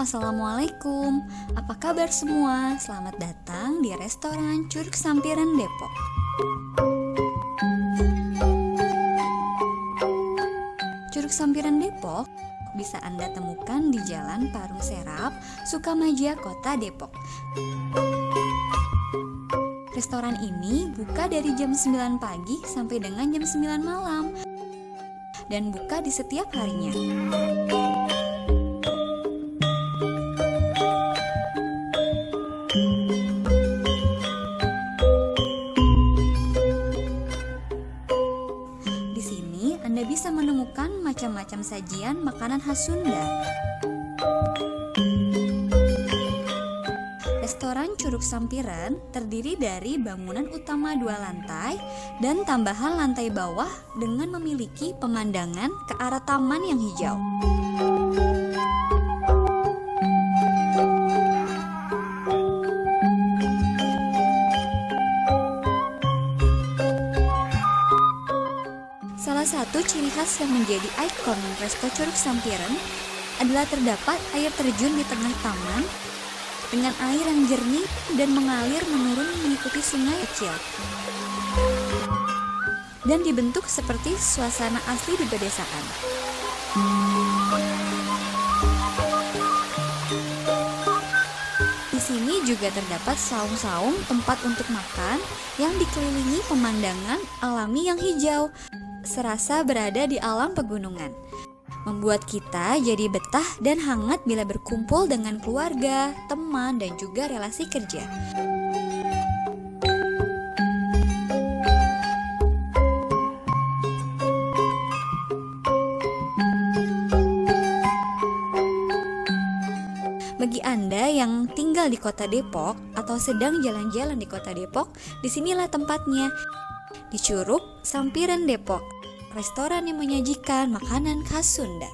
Assalamualaikum. Apa kabar semua? Selamat datang di restoran Curug Sampiran Depok. Curug Sampiran Depok bisa Anda temukan di Jalan Parung Serap, Sukamaja, Kota Depok. Restoran ini buka dari jam 9 pagi sampai dengan jam 9 malam dan buka di setiap harinya. Di sini Anda bisa menemukan macam-macam sajian makanan khas Sunda. Restoran Curug Sampiran terdiri dari bangunan utama 2 lantai dan tambahan lantai bawah dengan memiliki pemandangan ke arah taman yang hijau. Salah satu ciri khas yang menjadi ikon Resto Curug Sampiran adalah terdapat air terjun di tengah taman dengan air yang jernih dan mengalir menurun mengikuti sungai kecil dan dibentuk seperti suasana asli di pedesaan. Di sini juga terdapat saung-saung tempat untuk makan yang dikelilingi pemandangan alami yang hijau, serasa berada di alam pegunungan. Membuat kita jadi betah dan hangat bila berkumpul dengan keluarga, teman, dan juga relasi kerja. Bagi Anda yang tinggal di Kota Depok atau sedang jalan-jalan di Kota Depok, disinilah tempatnya. Di Curug Sampiran Depok, restoran yang menyajikan makanan khas Sunda.